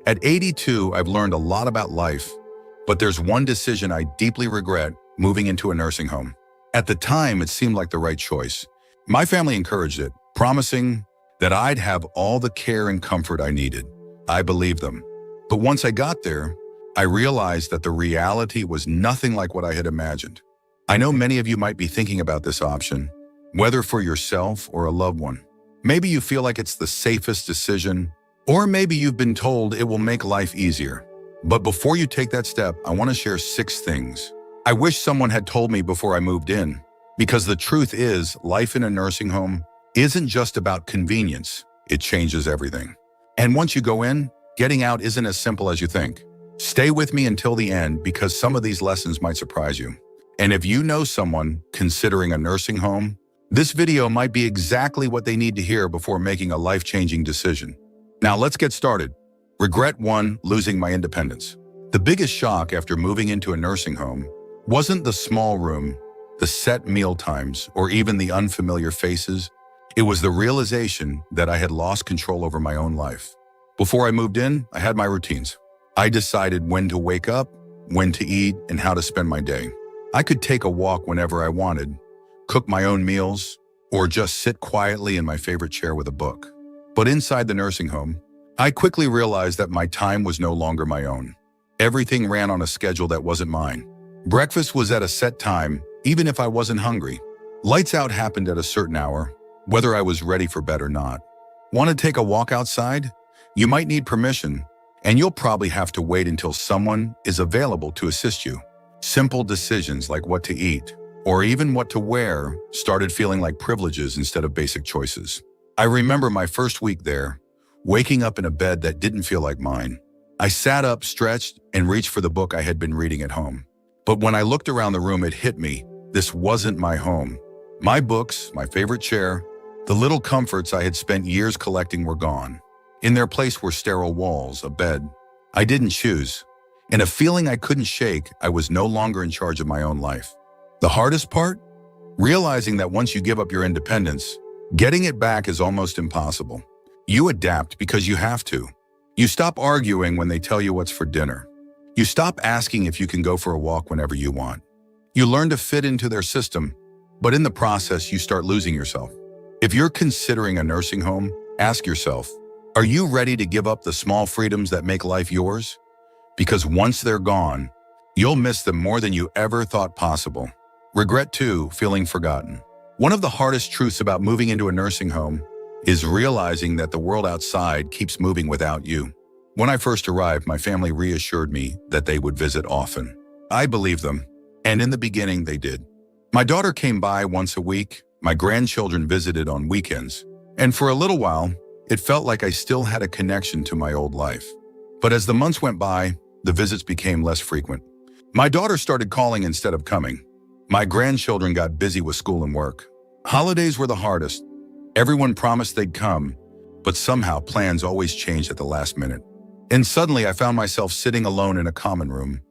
At 82, I've learned a lot about life, but there's one decision I deeply regret: moving into a nursing home. At the time, it seemed like the right choice. My family encouraged it, promising that I'd have all the care and comfort I needed. I believed them. But once I got there, I realized that the reality was nothing like what I had imagined. I know many of you might be thinking about this option, whether for yourself or a loved one. Maybe you feel like it's the safest decision, or maybe you've been told it will make life easier. But before you take that step, I want to share 6 things I wish someone had told me before I moved in. Because the truth is, life in a nursing home isn't just about convenience. It changes everything. And once you go in, getting out isn't as simple as you think. Stay with me until the end, because some of these lessons might surprise you. And if you know someone considering a nursing home, this video might be exactly what they need to hear before making a life-changing decision. Now let's get started. Regret 1: losing my independence. The biggest shock after moving into a nursing home wasn't the small room, the set meal times, or even the unfamiliar faces. It was the realization that I had lost control over my own life. Before I moved in, I had my routines. I decided when to wake up, when to eat, and how to spend my day. I could take a walk whenever I wanted, cook my own meals, or just sit quietly in my favorite chair with a book. But inside the nursing home, I quickly realized that my time was no longer my own. Everything ran on a schedule that wasn't mine. Breakfast was at a set time, even if I wasn't hungry. Lights out happened at a certain hour, whether I was ready for bed or not. Want to take a walk outside? You might need permission, and you'll probably have to wait until someone is available to assist you. Simple decisions like what to eat, or even what to wear, started feeling like privileges instead of basic choices. I remember my first week there, waking up in a bed that didn't feel like mine. I sat up, stretched, and reached for the book I had been reading at home. But when I looked around the room, it hit me. This wasn't my home. My books, my favorite chair, the little comforts I had spent years collecting were gone. In their place were sterile walls, a bed I didn't choose, and a feeling I couldn't shake. I was no longer in charge of my own life. The hardest part? Realizing that once you give up your independence, getting it back is almost impossible. You adapt because you have to. You stop arguing when they tell you what's for dinner. You stop asking if you can go for a walk whenever you want. You learn to fit into their system, but in the process, you start losing yourself. If you're considering a nursing home, ask yourself, are you ready to give up the small freedoms that make life yours? Because once they're gone, you'll miss them more than you ever thought possible. Regret 2: feeling forgotten. One of the hardest truths about moving into a nursing home is realizing that the world outside keeps moving without you. When I first arrived, my family reassured me that they would visit often. I believed them, and in the beginning they did. My daughter came by once a week, my grandchildren visited on weekends, and for a little while, it felt like I still had a connection to my old life. But as the months went by, the visits became less frequent. My daughter started calling instead of coming. My grandchildren got busy with school and work. Holidays were the hardest. Everyone promised they'd come, but somehow plans always changed at the last minute. And suddenly I found myself sitting alone in a common room,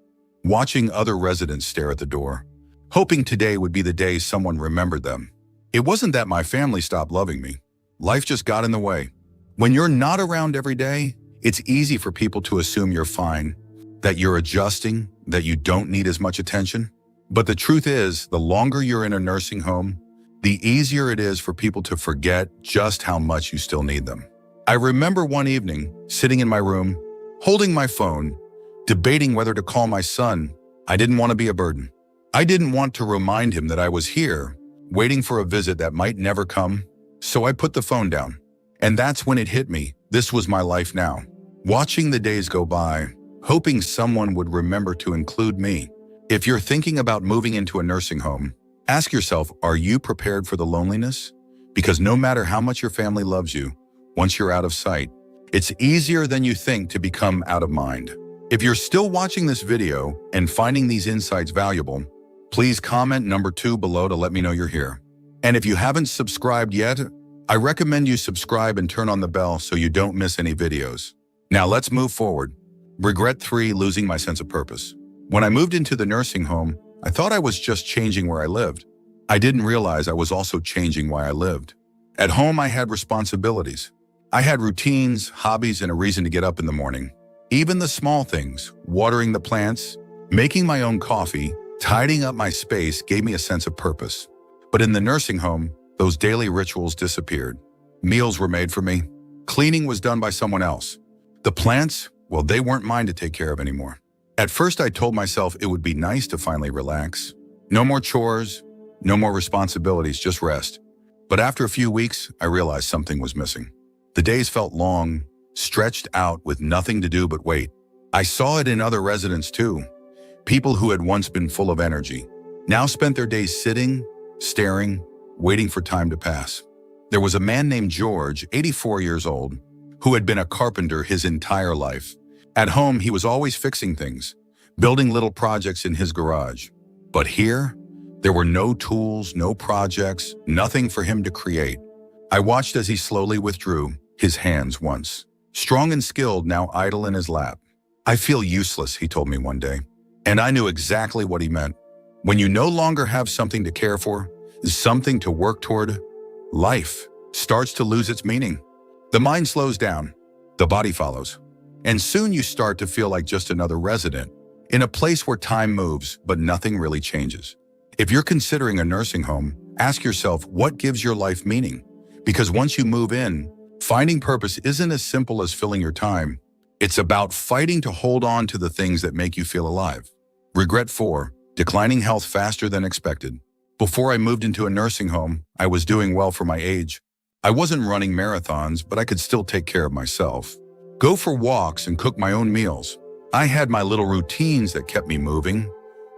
watching other residents stare at the door, hoping today would be the day someone remembered them. It wasn't that my family stopped loving me. Life just got in the way. When you're not around every day, it's easy for people to assume you're fine, that you're adjusting, that you don't need as much attention. But the truth is, the longer you're in a nursing home, the easier it is for people to forget just how much you still need them. I remember one evening, sitting in my room, holding my phone, debating whether to call my son. I didn't want to be a burden. I didn't want to remind him that I was here, waiting for a visit that might never come. So I put the phone down. And that's when it hit me. This was my life now. Watching the days go by, hoping someone would remember to include me. If you're thinking about moving into a nursing home, ask yourself, are you prepared for the loneliness? Because no matter how much your family loves you, once you're out of sight, it's easier than you think to become out of mind. If you're still watching this video and finding these insights valuable, please comment number 2 below to let me know you're here. And if you haven't subscribed yet, I recommend you subscribe and turn on the bell so you don't miss any videos. Now let's move forward. Regret 3: losing my sense of purpose. When I moved into the nursing home, I thought I was just changing where I lived. I didn't realize I was also changing why I lived. At home, I had responsibilities. I had routines, hobbies, and a reason to get up in the morning. Even the small things, watering the plants, making my own coffee, tidying up my space gave me a sense of purpose. But in the nursing home, those daily rituals disappeared. Meals were made for me. Cleaning was done by someone else. The plants, well, they weren't mine to take care of anymore. At first, I told myself it would be nice to finally relax. No more chores, no more responsibilities, just rest. But after a few weeks, I realized something was missing. The days felt long, stretched out with nothing to do but wait. I saw it in other residents too. People who had once been full of energy now spent their days sitting, staring, waiting for time to pass. There was a man named George, 84 years old, who had been a carpenter his entire life. At home, he was always fixing things, building little projects in his garage. But here, there were no tools, no projects, nothing for him to create. I watched as he slowly withdrew, his hands once strong and skilled, now idle in his lap. "I feel useless," he told me one day. And I knew exactly what he meant. When you no longer have something to care for, something to work toward, life starts to lose its meaning. The mind slows down, the body follows. And soon you start to feel like just another resident, in a place where time moves, but nothing really changes. If you're considering a nursing home, ask yourself what gives your life meaning. Because once you move in, finding purpose isn't as simple as filling your time. It's about fighting to hold on to the things that make you feel alive. Regret 4, declining health faster than expected. Before I moved into a nursing home, I was doing well for my age. I wasn't running marathons, but I could still take care of myself. Go for walks and cook my own meals. I had my little routines that kept me moving.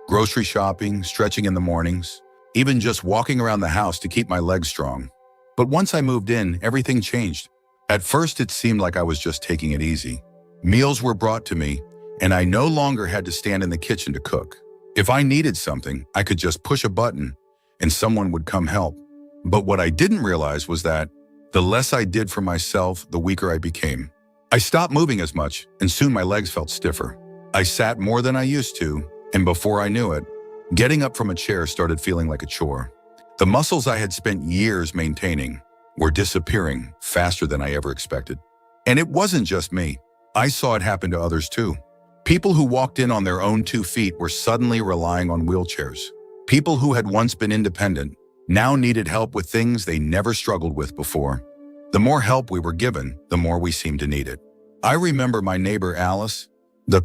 Grocery shopping, stretching in the mornings, even just walking around the house to keep my legs strong. But once I moved in, everything changed. At first, it seemed like I was just taking it easy. Meals were brought to me, and I no longer had to stand in the kitchen to cook. If I needed something, I could just push a button and someone would come help. But what I didn't realize was that the less I did for myself, the weaker I became. I stopped moving as much, and soon my legs felt stiffer. I sat more than I used to, and before I knew it, getting up from a chair started feeling like a chore. The muscles I had spent years maintaining were disappearing faster than I ever expected. And it wasn't just me. I saw it happen to others too. People who walked in on their own 2 feet were suddenly relying on wheelchairs. People who had once been independent now needed help with things they never struggled with before. The more help we were given, the more we seemed to need it. I remember my neighbor Alice, an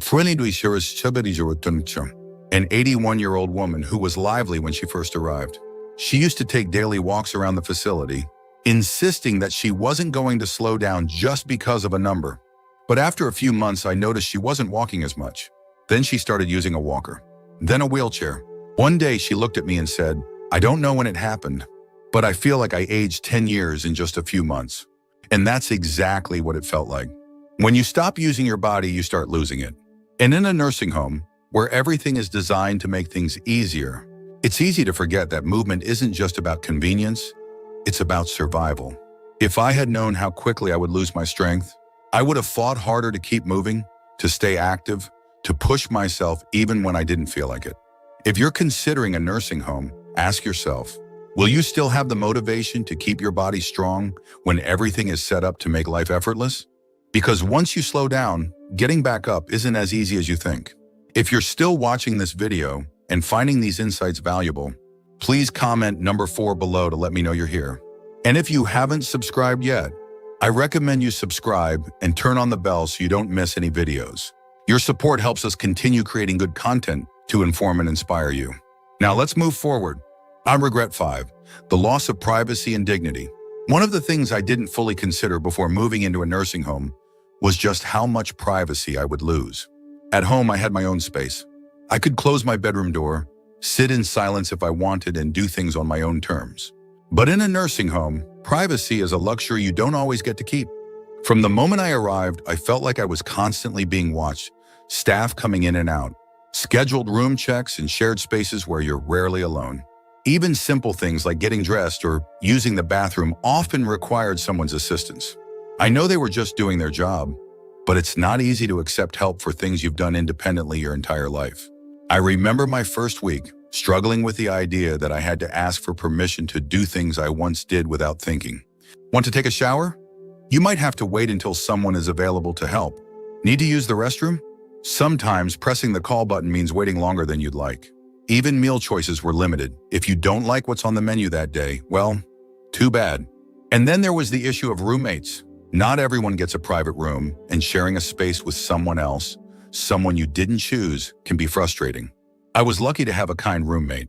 81-year-old woman who was lively when she first arrived. She used to take daily walks around the facility, insisting that she wasn't going to slow down just because of a number. But after a few months, I noticed she wasn't walking as much. Then she started using a walker, then a wheelchair. One day she looked at me and said, "I don't know when it happened, but I feel like I aged 10 years in just a few months." And that's exactly what it felt like. When you stop using your body, you start losing it. And in a nursing home, where everything is designed to make things easier, it's easy to forget that movement isn't just about convenience, it's about survival. If I had known how quickly I would lose my strength, I would have fought harder to keep moving, to stay active, to push myself even when I didn't feel like it. If you're considering a nursing home, ask yourself, will you still have the motivation to keep your body strong when everything is set up to make life effortless? Because once you slow down, getting back up isn't as easy as you think. If you're still watching this video and finding these insights valuable, please comment number 4 below to let me know you're here. And if you haven't subscribed yet, I recommend you subscribe and turn on the bell so you don't miss any videos. Your support helps us continue creating good content to inform and inspire you. Now let's move forward. On regret 5, the loss of privacy and dignity. One of the things I didn't fully consider before moving into a nursing home was just how much privacy I would lose. At home, I had my own space. I could close my bedroom door, sit in silence if I wanted, and do things on my own terms. But in a nursing home, privacy is a luxury you don't always get to keep. From the moment I arrived, I felt like I was constantly being watched, staff coming in and out, scheduled room checks, and shared spaces where you're rarely alone. Even simple things like getting dressed or using the bathroom often required someone's assistance. I know they were just doing their job, but it's not easy to accept help for things you've done independently your entire life. I remember my first week, struggling with the idea that I had to ask for permission to do things I once did without thinking. Want to take a shower? You might have to wait until someone is available to help. Need to use the restroom? Sometimes pressing the call button means waiting longer than you'd like. Even meal choices were limited. If you don't like what's on the menu that day, well, too bad. And then there was the issue of roommates. Not everyone gets a private room, and sharing a space with someone else, someone you didn't choose, can be frustrating. I was lucky to have a kind roommate,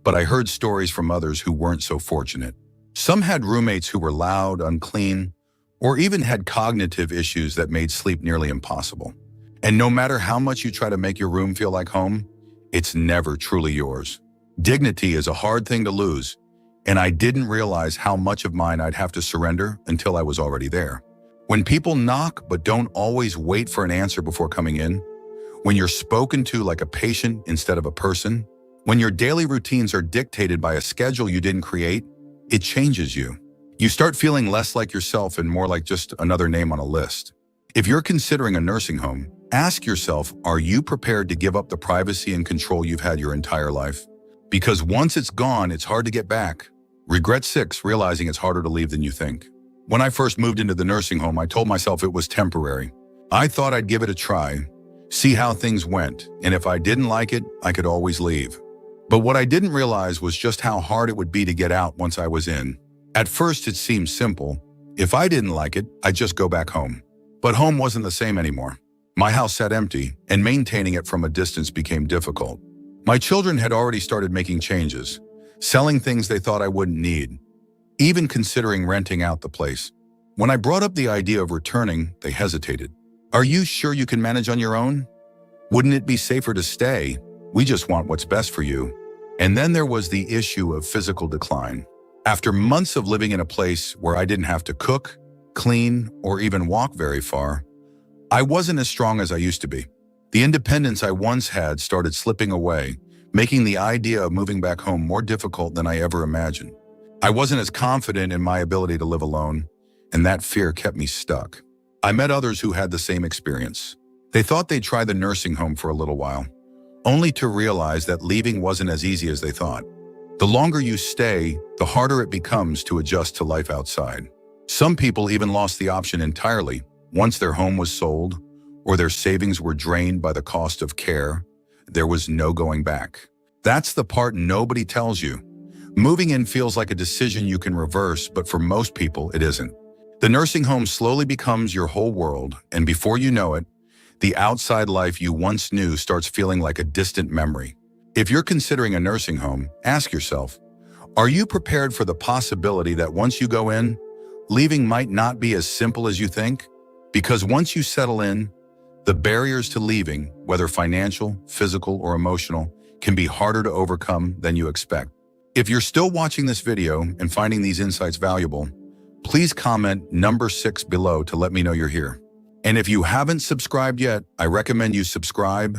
but I heard stories from others who weren't so fortunate. Some had roommates who were loud, unclean, or even had cognitive issues that made sleep nearly impossible. And no matter how much you try to make your room feel like home, it's never truly yours. Dignity is a hard thing to lose, and I didn't realize how much of mine I'd have to surrender until I was already there. When people knock but don't always wait for an answer before coming in, when you're spoken to like a patient instead of a person, when your daily routines are dictated by a schedule you didn't create, it changes you. You start feeling less like yourself and more like just another name on a list. If you're considering a nursing home, ask yourself, are you prepared to give up the privacy and control you've had your entire life? Because once it's gone, it's hard to get back. Regret 6, realizing it's harder to leave than you think. When I first moved into the nursing home, I told myself it was temporary. I thought I'd give it a try, see how things went, and if I didn't like it, I could always leave. But what I didn't realize was just how hard it would be to get out once I was in. At first, it seemed simple. If I didn't like it, I'd just go back home. But home wasn't the same anymore. My house sat empty, and maintaining it from a distance became difficult. My children had already started making changes, selling things they thought I wouldn't need, even considering renting out the place. When I brought up the idea of returning, they hesitated. Are you sure you can manage on your own? Wouldn't it be safer to stay? We just want what's best for you. And then there was the issue of physical decline. After months of living in a place where I didn't have to cook, clean, or even walk very far, I wasn't as strong as I used to be. The independence I once had started slipping away, making the idea of moving back home more difficult than I ever imagined. I wasn't as confident in my ability to live alone, and that fear kept me stuck. I met others who had the same experience. They thought they'd try the nursing home for a little while, only to realize that leaving wasn't as easy as they thought. The longer you stay, the harder it becomes to adjust to life outside. Some people even lost the option entirely once their home was sold or their savings were drained by the cost of care. There was no going back. That's the part nobody tells you. Moving in feels like a decision you can reverse, but for most people, it isn't. The nursing home slowly becomes your whole world, and before you know it, the outside life you once knew starts feeling like a distant memory. If you're considering a nursing home, ask yourself, are you prepared for the possibility that once you go in, leaving might not be as simple as you think? Because once you settle in, the barriers to leaving, whether financial, physical, or emotional, can be harder to overcome than you expect. If you're still watching this video and finding these insights valuable, please comment number 6 below to let me know you're here. And if you haven't subscribed yet, I recommend you subscribe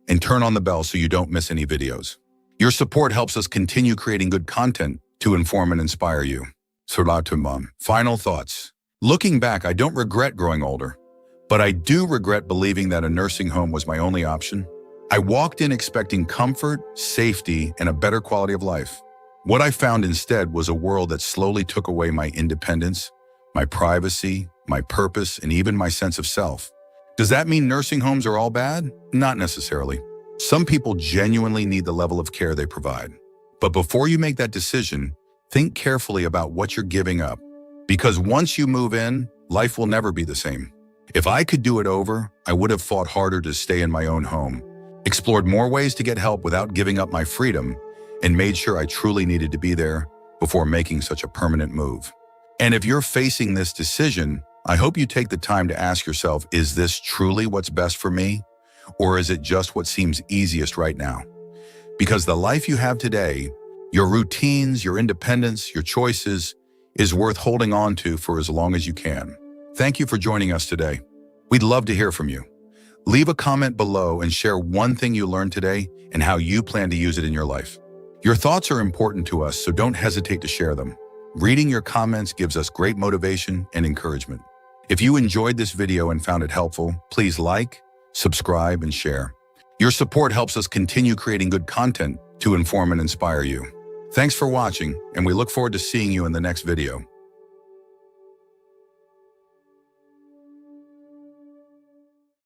and turn on the bell so you don't miss any videos. Your support helps us continue creating good content to inform and inspire you. Final thoughts. Looking back, I don't regret growing older, but I do regret believing that a nursing home was my only option. I walked in expecting comfort, safety, and a better quality of life. What I found instead was a world that slowly took away my independence, my privacy, my purpose, and even my sense of self. Does that mean nursing homes are all bad? Not necessarily. Some people genuinely need the level of care they provide. But before you make that decision, think carefully about what you're giving up. Because once you move in, life will never be the same. If I could do it over, I would have fought harder to stay in my own home, explored more ways to get help without giving up my freedom, and made sure I truly needed to be there before making such a permanent move. And if you're facing this decision, I hope you take the time to ask yourself, is this truly what's best for me? Or is it just what seems easiest right now? Because the life you have today, your routines, your independence, your choices, is worth holding on to for as long as you can. Thank you for joining us today. We'd love to hear from you. Leave a comment below and share one thing you learned today and how you plan to use it in your life. Your thoughts are important to us, so don't hesitate to share them. Reading your comments gives us great motivation and encouragement. If you enjoyed this video and found it helpful, please like, subscribe, and share. Your support helps us continue creating good content to inform and inspire you. Thanks for watching, and we look forward to seeing you in the next video.